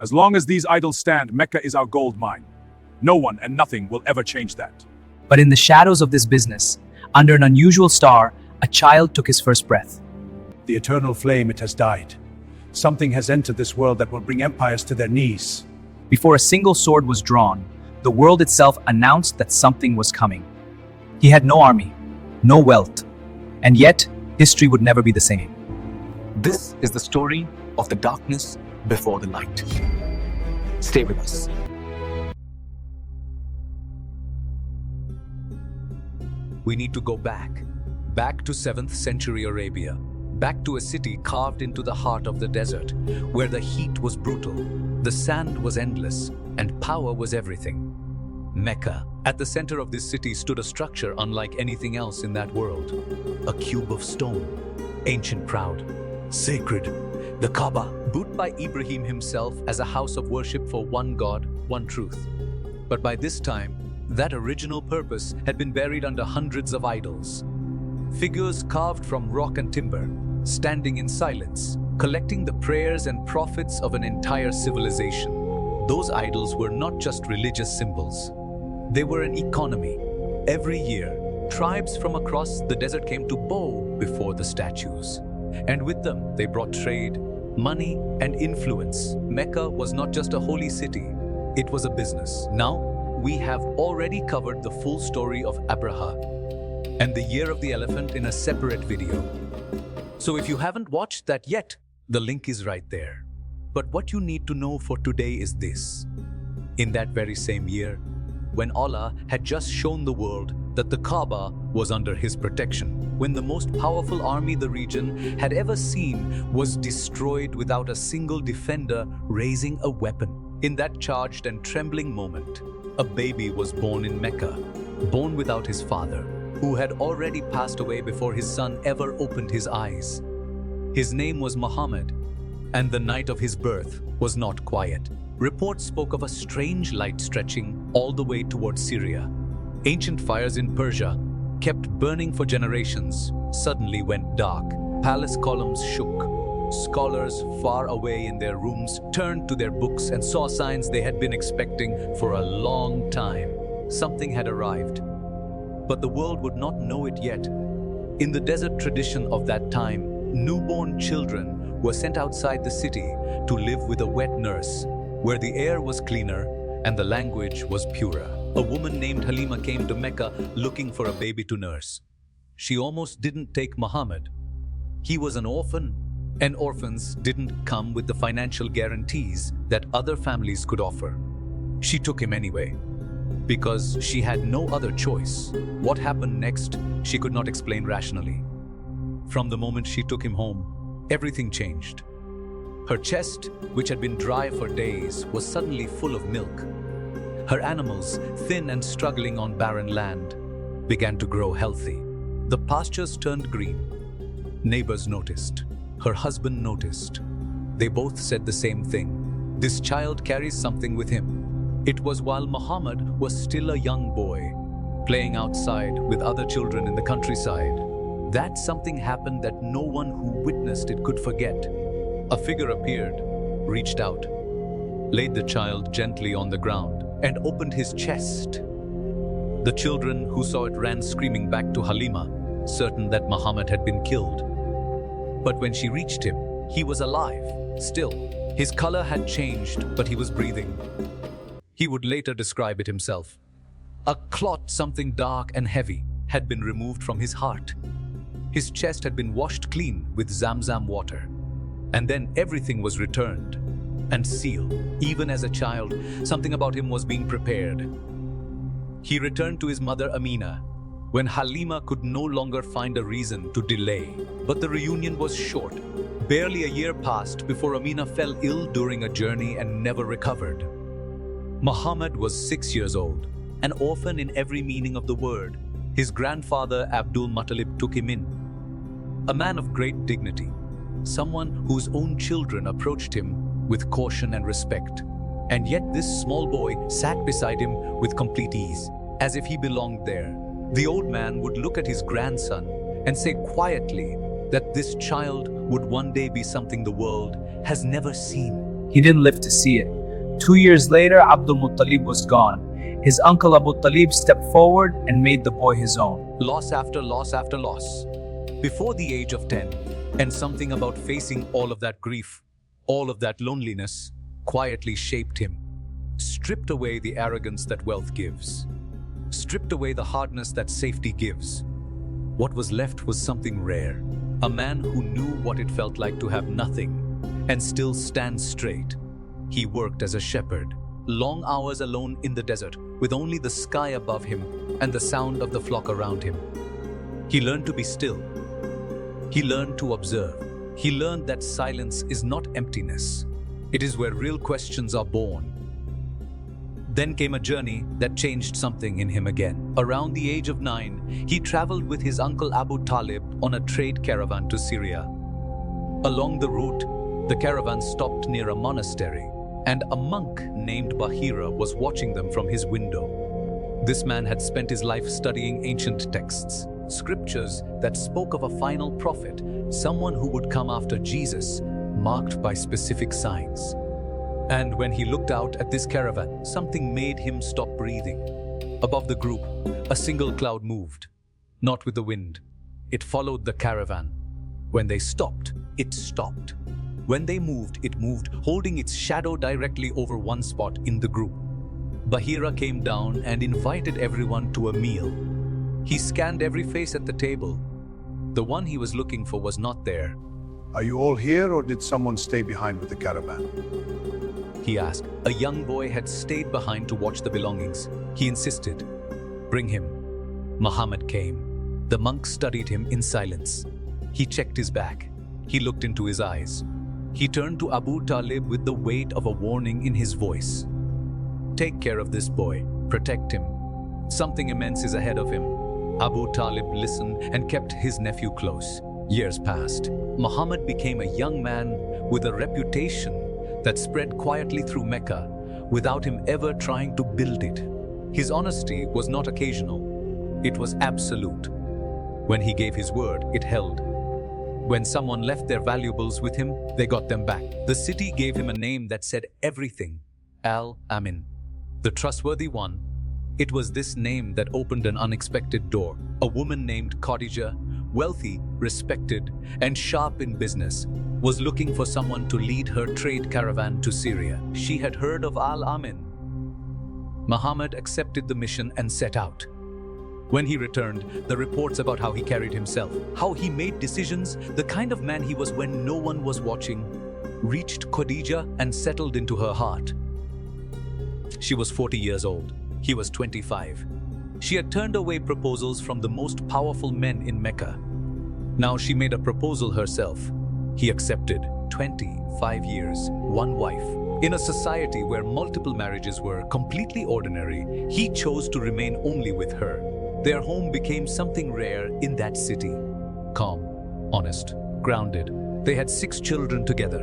As long as these idols stand, Mecca is our gold mine. No one and nothing will ever change that. But in the shadows of this business, under an unusual star, a child took his first breath. The eternal flame, it has died. Something has entered this world that will bring empires to their knees. Before a single sword was drawn, the world itself announced that something was coming. He had no army, no wealth, and yet history would never be the same. This is the story of the darkness before the light. Stay with us. We need to go back to 7th century Arabia, back to a city carved into the heart of the desert, where the heat was brutal, the sand was endless, and power was everything. Mecca. At the center of this city stood a structure unlike anything else in that world. A cube of stone, ancient, proud, sacred. The Kaaba, built by Ibrahim himself as a house of worship for one God, one truth. But by this time, that original purpose had been buried under hundreds of idols. Figures carved from rock and timber, standing in silence, collecting the prayers and prophets of an entire civilization. Those idols were not just religious symbols. They were an economy. Every year, tribes from across the desert came to bow before the statues. And with them, they brought trade, money, and influence. Mecca was not just a holy city, it was a business. Now, we have already covered the full story of Abraha and the Year of the Elephant in a separate video. So if you haven't watched that yet, the link is right there. But what you need to know for today is this. In that very same year, when Allah had just shown the world that the Kaaba was under his protection, when the most powerful army the region had ever seen was destroyed without a single defender raising a weapon. In that charged and trembling moment, a baby was born in Mecca, born without his father, who had already passed away before his son ever opened his eyes. His name was Muhammad, and the night of his birth was not quiet. Reports spoke of a strange light stretching all the way towards Syria. Ancient fires in Persia, kept burning for generations, suddenly went dark. Palace columns shook. Scholars far away in their rooms turned to their books and saw signs they had been expecting for a long time. Something had arrived, but the world would not know it yet. In the desert tradition of that time, newborn children were sent outside the city to live with a wet nurse, where the air was cleaner and the language was purer. A woman named Halima came to Mecca looking for a baby to nurse. She almost didn't take Muhammad. He was an orphan, and orphans didn't come with the financial guarantees that other families could offer. She took him anyway, because she had no other choice. What happened next, she could not explain rationally. From the moment she took him home, everything changed. Her chest, which had been dry for days, was suddenly full of milk. Her animals, thin and struggling on barren land, began to grow healthy. The pastures turned green. Neighbors noticed. Her husband noticed. They both said the same thing. This child carries something with him. It was while Muhammad was still a young boy, playing outside with other children in the countryside, that something happened that no one who witnessed it could forget. A figure appeared, reached out, laid the child gently on the ground, and opened his chest. The children who saw it ran screaming back to Halima, certain that Muhammad had been killed. But when she reached him, he was alive, still. His color had changed, but he was breathing. He would later describe it himself. A clot, something dark and heavy, had been removed from his heart. His chest had been washed clean with Zamzam water. And then everything was returned and sealed. Even as a child, something about him was being prepared. He returned to his mother Amina, when Halima could no longer find a reason to delay. But the reunion was short. Barely a year passed before Amina fell ill during a journey and never recovered. Muhammad was 6 years old, an orphan in every meaning of the word. His grandfather Abdul Muttalib took him in. A man of great dignity, someone whose own children approached him with caution and respect. And yet this small boy sat beside him with complete ease, as if he belonged there. The old man would look at his grandson and say quietly that this child would one day be something the world has never seen. He didn't live to see it. 2 years later, Abdul Muttalib was gone. His uncle Abu Talib stepped forward and made the boy his own. Loss after loss after loss. Before the age of 10, and something about facing all of that grief, all of that loneliness, quietly shaped him. Stripped away the arrogance that wealth gives. Stripped away the hardness that safety gives. What was left was something rare. A man who knew what it felt like to have nothing and still stand straight. He worked as a shepherd, long hours alone in the desert, with only the sky above him and the sound of the flock around him. He learned to be still. He learned to observe. He learned that silence is not emptiness. It is where real questions are born. Then came a journey that changed something in him again. Around the age of 9, he traveled with his uncle Abu Talib on a trade caravan to Syria. Along the route, the caravan stopped near a monastery, and a monk named Hira was watching them from his window. This man had spent his life studying ancient texts, scriptures that spoke of a final prophet, someone who would come after Jesus, marked by specific signs. And when he looked out at this caravan, something made him stop breathing. Above the group, a single cloud moved, not with the wind. It followed the caravan. When they stopped, it stopped. When they moved, it moved, holding its shadow directly over one spot in the group. Bahira came down and invited everyone to a meal. He scanned every face at the table. The one he was looking for was not there. Are you all here, or did someone stay behind with the caravan? He asked. A young boy had stayed behind to watch the belongings. He insisted. Bring him. Muhammad came. The monk studied him in silence. He checked his back. He looked into his eyes. He turned to Abu Talib with the weight of a warning in his voice. Take care of this boy. Protect him. Something immense is ahead of him. Abu Talib listened and kept his nephew close. Years passed. Muhammad became a young man with a reputation that spread quietly through Mecca without him ever trying to build it. His honesty was not occasional. It was absolute. When he gave his word, it held. When someone left their valuables with him, they got them back. The city gave him a name that said everything. Al-Amin, the trustworthy one. It was this name that opened an unexpected door. A woman named Khadija, wealthy, respected, and sharp in business, was looking for someone to lead her trade caravan to Syria. She had heard of Al-Amin. Muhammad accepted the mission and set out. When he returned, the reports about how he carried himself, how he made decisions, the kind of man he was when no one was watching, reached Khadija and settled into her heart. She was 40 years old. He was 25. She had turned away proposals from the most powerful men in Mecca. Now she made a proposal herself. He accepted. 25 years, one wife. In a society where multiple marriages were completely ordinary, he chose to remain only with her. Their home became something rare in that city. Calm, honest, grounded. They had 6 children together.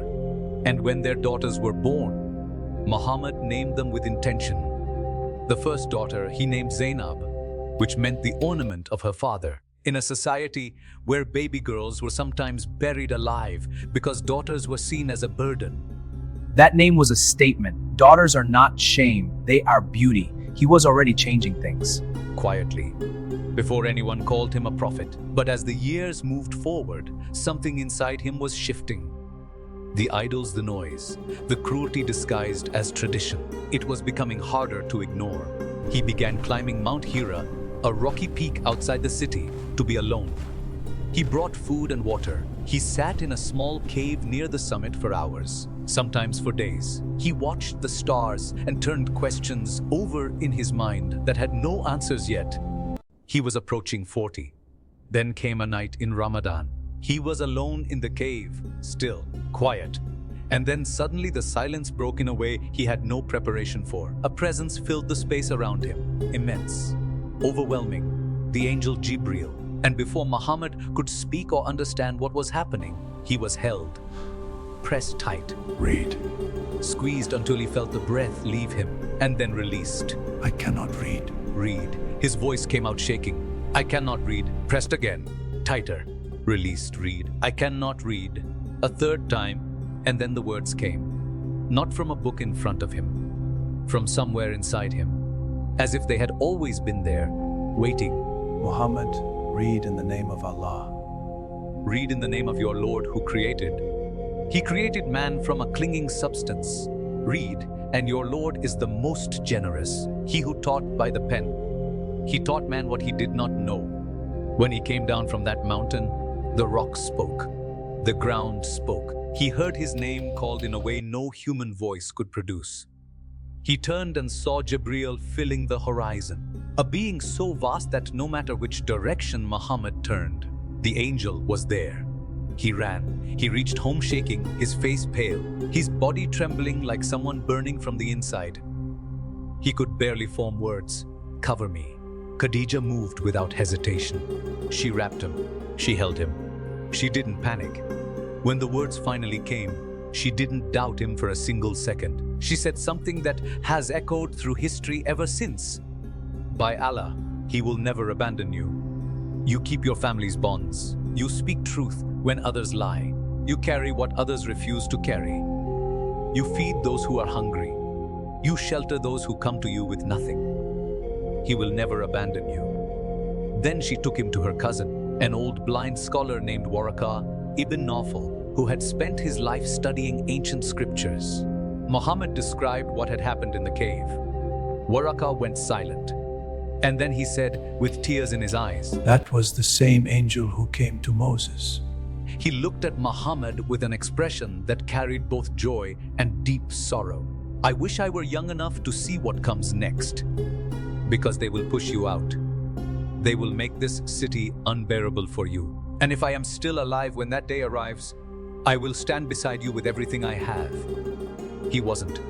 And when their daughters were born, Muhammad named them with intention. The first daughter he named Zainab, which meant the ornament of her father. In a society where baby girls were sometimes buried alive because daughters were seen as a burden. That name was a statement. Daughters are not shame, they are beauty. He was already changing things. Quietly, before anyone called him a prophet. But as the years moved forward, something inside him was shifting. The idols, the noise, the cruelty disguised as tradition. It was becoming harder to ignore. He began climbing Mount Hira, a rocky peak outside the city, to be alone. He brought food and water. He sat in a small cave near the summit for hours, sometimes for days. He watched the stars and turned questions over in his mind that had no answers yet. He was approaching 40. Then came a night in Ramadan. He was alone in the cave, still, quiet. And then suddenly the silence broke in a way he had no preparation for. A presence filled the space around him, immense, overwhelming, the angel Jibril. And before Muhammad could speak or understand what was happening, he was held, pressed tight. Read. Squeezed until he felt the breath leave him, and then released. I cannot read. Read. His voice came out shaking. I cannot read. Pressed again. Tighter. Released. Read. I cannot read. A third time, and then the words came. not from a book in front of him, from somewhere inside him, as if they had always been there, waiting. Muhammad, read in the name of Allah. Read in the name of your Lord who created. He created man from a clinging substance. Read, and your Lord is the most generous, he who taught by the pen. He taught man what he did not know. When he came down from that mountain, the rock spoke. The ground spoke. He heard his name called in a way no human voice could produce. He turned and saw Jibreel filling the horizon, a being so vast that no matter which direction Muhammad turned, the angel was there. He ran. He reached home shaking, his face pale, his body trembling like someone burning from the inside. He could barely form words. Cover me. Khadija moved without hesitation. She wrapped him. She held him. She didn't panic. When the words finally came, she didn't doubt him for a single second. She said something that has echoed through history ever since. By Allah, He will never abandon you. You keep your family's bonds. You speak truth when others lie. You carry what others refuse to carry. You feed those who are hungry. You shelter those who come to you with nothing. He will never abandon you. Then she took him to her cousin, an old blind scholar named Waraka ibn Nawfal, who had spent his life studying ancient scriptures. Muhammad described what had happened in the cave. Waraka went silent. And then he said, with tears in his eyes, That was the same angel who came to Moses. He looked at Muhammad with an expression that carried both joy and deep sorrow. I wish I were young enough to see what comes next. Because they will push you out. They will make this city unbearable for you. And if I am still alive when that day arrives, I will stand beside you with everything I have. He wasn't.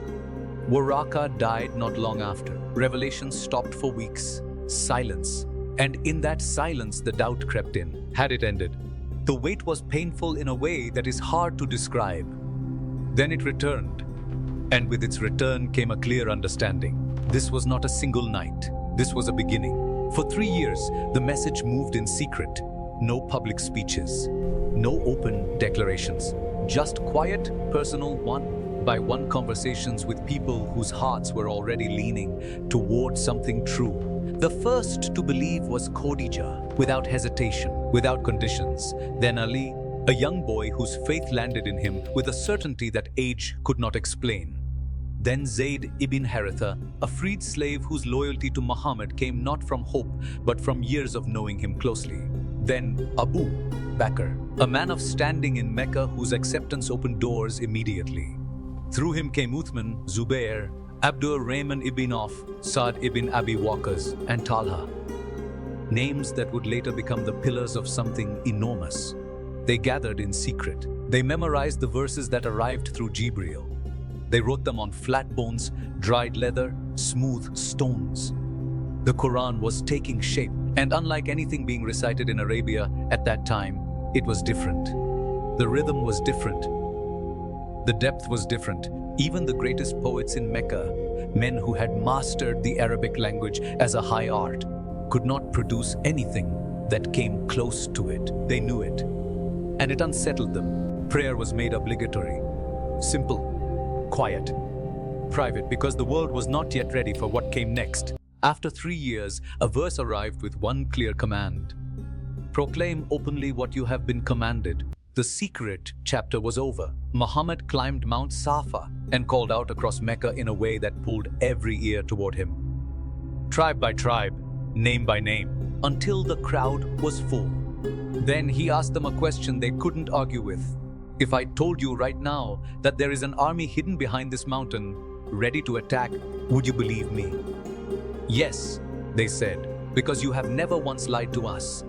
Waraka died not long after. Revelation stopped for weeks. Silence. And in that silence, the doubt crept in. Had it ended? The wait was painful in a way that is hard to describe. Then it returned. And with its return came a clear understanding. This was not a single night. This was a beginning. For 3 years, the message moved in secret. No public speeches. No open declarations. Just quiet, personal, one-by-one conversations with people whose hearts were already leaning toward something true. The first to believe was Khadija, without hesitation, without conditions. Then Ali, a young boy whose faith landed in him with a certainty that age could not explain. Then Zayd ibn Haritha, a freed slave whose loyalty to Muhammad came not from hope, but from years of knowing him closely. Then Abu Bakr, a man of standing in Mecca whose acceptance opened doors immediately. Through him came Uthman, Zubair, Abdur Rahman ibn Auf, Saad ibn Abi Waqqas, and Talha. Names that would later become the pillars of something enormous. They gathered in secret. They memorized the verses that arrived through Jibreel. They wrote them on flat bones, dried leather, smooth stones. The Quran was taking shape, and unlike anything being recited in Arabia at that time, it was different. The rhythm was different. The depth was different. Even the greatest poets in Mecca, men who had mastered the Arabic language as a high art, could not produce anything that came close to it. They knew it, and it unsettled them. Prayer was made obligatory. Simple, quiet, private, because the world was not yet ready for what came next. After 3 years, a verse arrived with one clear command. Proclaim openly what you have been commanded. The secret chapter was over. Muhammad climbed Mount Safa and called out across Mecca in a way that pulled every ear toward him. Tribe by tribe, name by name, until the crowd was full. Then he asked them a question they couldn't argue with. If I told you right now that there is an army hidden behind this mountain, ready to attack, would you believe me? Yes, they said, because you have never once lied to us.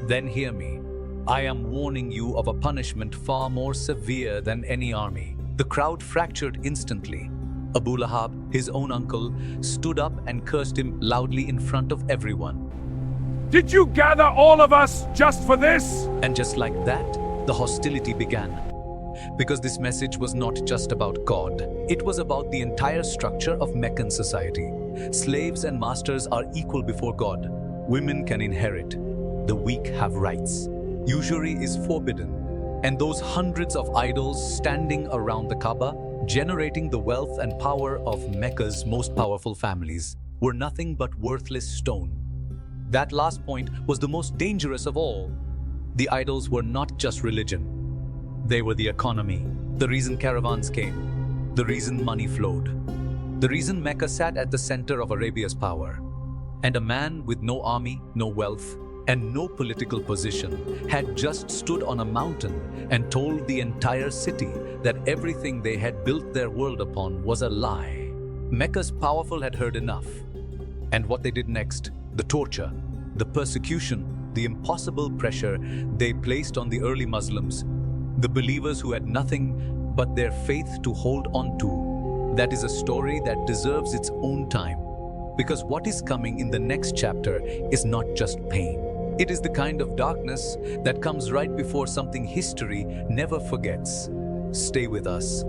Then hear me. I am warning you of a punishment far more severe than any army. The crowd fractured instantly. Abu Lahab, his own uncle, stood up and cursed him loudly in front of everyone. Did you gather all of us just for this? And just like that, the hostility began. Because this message was not just about God. It was about the entire structure of Meccan society. Slaves and masters are equal before God. Women can inherit. The weak have rights. Usury is forbidden. And those hundreds of idols standing around the Kaaba, generating the wealth and power of Mecca's most powerful families, were nothing but worthless stone. That last point was the most dangerous of all. The idols were not just religion. They were the economy, the reason caravans came, the reason money flowed, the reason Mecca sat at the center of Arabia's power. And a man with no army, no wealth, and no political position had just stood on a mountain and told the entire city that everything they had built their world upon was a lie. Mecca's powerful had heard enough. And what they did next, the torture, the persecution, the impossible pressure they placed on the early Muslims, the believers who had nothing but their faith to hold on to, that is a story that deserves its own time. Because what is coming in the next chapter is not just pain. It is the kind of darkness that comes right before something history never forgets. Stay with us.